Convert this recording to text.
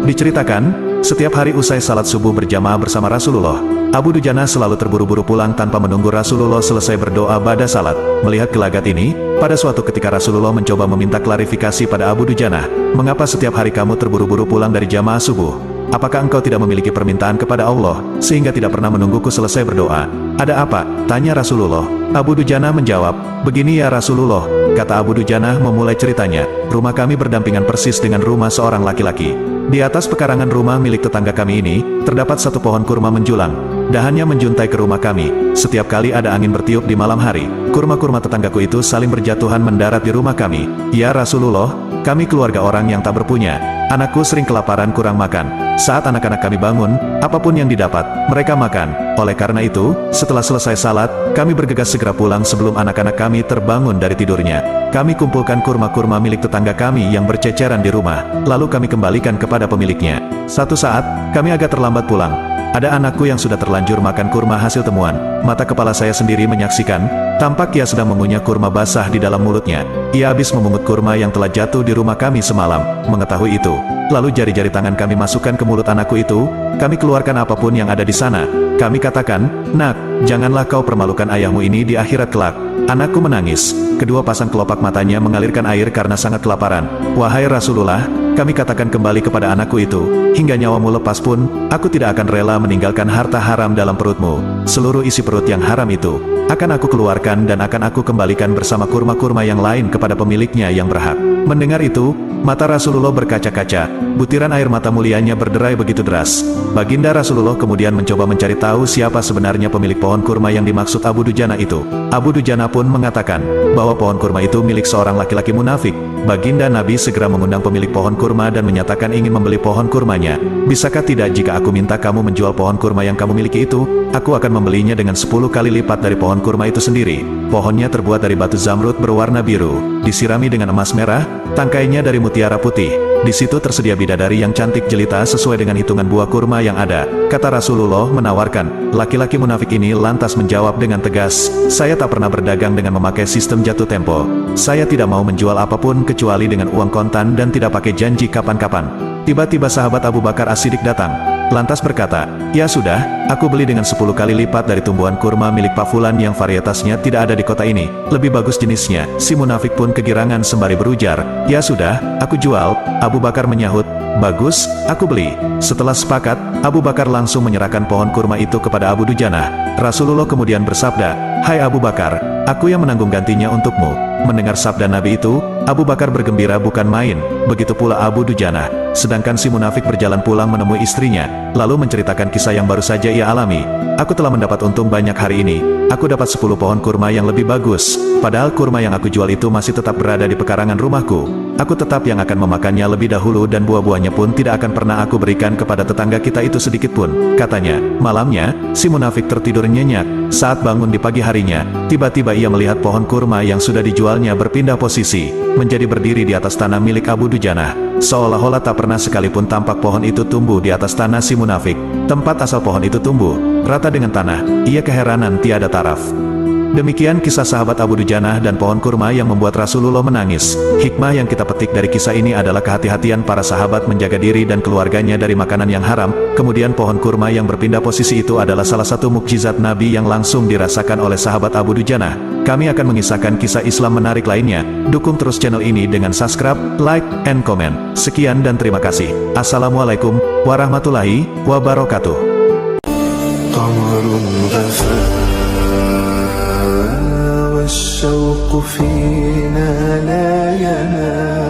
Diceritakan, setiap hari usai salat subuh berjamaah bersama Rasulullah, Abu Dujana selalu terburu-buru pulang tanpa menunggu Rasulullah selesai berdoa ba'da salat. Melihat gelagat ini, pada suatu ketika Rasulullah mencoba meminta klarifikasi pada Abu Dujana, "Mengapa setiap hari kamu terburu-buru pulang dari jamaah subuh? Apakah engkau tidak memiliki permintaan kepada Allah, sehingga tidak pernah menungguku selesai berdoa?" "Ada apa?" tanya Rasulullah. Abu Dujana menjawab, "Begini ya Rasulullah," kata Abu Dujana memulai ceritanya, "rumah kami berdampingan persis dengan rumah seorang laki-laki. Di atas pekarangan rumah milik tetangga kami ini, terdapat satu pohon kurma menjulang. Dahannya menjuntai ke rumah kami. Setiap kali ada angin bertiup di malam hari, kurma-kurma tetanggaku itu saling berjatuhan mendarat di rumah kami. Ya Rasulullah, kami keluarga orang yang tak berpunya. Anakku sering kelaparan kurang makan. Saat anak-anak kami bangun, apapun yang didapat, mereka makan. Oleh karena itu, setelah selesai salat, kami bergegas segera pulang sebelum anak-anak kami terbangun dari tidurnya. Kami kumpulkan kurma-kurma milik tetangga kami yang berceceran di rumah, lalu kami kembalikan kepada pemiliknya. Satu saat, kami agak terlambat pulang. Ada anakku yang sudah terlanjur makan kurma hasil temuan. Mata kepala saya sendiri menyaksikan, tampak ia sedang mengunyah kurma basah di dalam mulutnya. Ia habis memungut kurma yang telah jatuh di rumah kami semalam. Mengetahui itu, lalu jari-jari tangan kami masukkan ke mulut anakku itu, kami keluarkan apapun yang ada di sana. Kami katakan, 'Nak, janganlah kau permalukan ayahmu ini di akhirat kelak.' Anakku menangis. Kedua pasang kelopak matanya mengalirkan air karena sangat kelaparan. 'Wahai Rasulullah,' kami katakan kembali kepada anakku itu, 'hingga nyawamu lepas pun, aku tidak akan rela meninggalkan harta haram dalam perutmu. Seluruh isi perut yang haram itu akan aku keluarkan dan akan aku kembalikan bersama kurma-kurma yang lain kepada pemiliknya yang berhak.' Mendengar itu, mata Rasulullah berkaca-kaca, butiran air mata mulianya berderai begitu deras. Baginda Rasulullah kemudian mencoba mencari tahu siapa sebenarnya pemilik pohon kurma yang dimaksud Abu Dujana itu. Abu Dujana pun mengatakan bahwa pohon kurma itu milik seorang laki-laki munafik. Baginda Nabi segera mengundang pemilik pohon kurma dan menyatakan ingin membeli pohon kurmanya. "Bisakah tidak jika aku minta kamu menjual pohon kurma yang kamu miliki itu? Aku akan membelinya dengan 10 kali lipat dari pohon kurma itu sendiri." Pohonnya terbuat dari batu zamrud berwarna biru, disirami dengan emas merah, tangkainya dari mutiara putih. Di situ tersedia bidadari yang cantik jelita sesuai dengan hitungan buah kurma yang ada. Kata Rasulullah menawarkan. Laki-laki munafik ini lantas menjawab dengan tegas, "Saya tak pernah berdagang dengan memakai sistem jatuh tempo. Saya tidak mau menjual apapun kecuali dengan uang kontan dan tidak pakai janji kapan-kapan." Tiba-tiba sahabat Abu Bakar As-Siddiq datang, lantas berkata, "Ya sudah, aku beli dengan 10 kali lipat dari tumbuhan kurma milik Pak Fulan yang varietasnya tidak ada di kota ini. Lebih bagus jenisnya." Si munafik pun kegirangan sembari berujar, "Ya sudah, aku jual." Abu Bakar menyahut, "Bagus, aku beli." Setelah sepakat, Abu Bakar langsung menyerahkan pohon kurma itu kepada Abu Dujana. Rasulullah kemudian bersabda, "Hai Abu Bakar, aku yang menanggung gantinya untukmu." Mendengar sabda Nabi itu, Abu Bakar bergembira bukan main, begitu pula Abu Dujana. Sedangkan si munafik berjalan pulang menemui istrinya, lalu menceritakan kisah yang baru saja ia alami. "Aku telah mendapat untung banyak hari ini. Aku dapat 10 pohon kurma yang lebih bagus. Padahal kurma yang aku jual itu masih tetap berada di pekarangan rumahku. Aku tetap yang akan memakannya lebih dahulu dan buah-buahnya pun tidak akan pernah aku berikan kepada tetangga kita itu sedikit pun." Katanya, malamnya, si munafik tertidur nyenyak. Saat bangun di pagi harinya, tiba-tiba ia melihat pohon kurma yang sudah dijualnya berpindah posisi, menjadi berdiri di atas tanah milik Abu Dujana. Seolah-olah tak pernah sekalipun tampak pohon itu tumbuh di atas tanah si munafik. Tempat asal pohon itu tumbuh, rata dengan tanah, ia keheranan tiada taraf. Demikian kisah sahabat Abu Dujana dan pohon kurma yang membuat Rasulullah menangis. Hikmah yang kita petik dari kisah ini adalah kehati-hatian para sahabat menjaga diri dan keluarganya dari makanan yang haram. Kemudian pohon kurma yang berpindah posisi itu adalah salah satu mukjizat Nabi yang langsung dirasakan oleh sahabat Abu Dujana. Kami akan mengisahkan kisah Islam menarik lainnya. Dukung terus channel ini dengan subscribe, like, and comment. Sekian dan terima kasih. Assalamualaikum warahmatullahi wabarakatuh. الشوق فينا لا ينام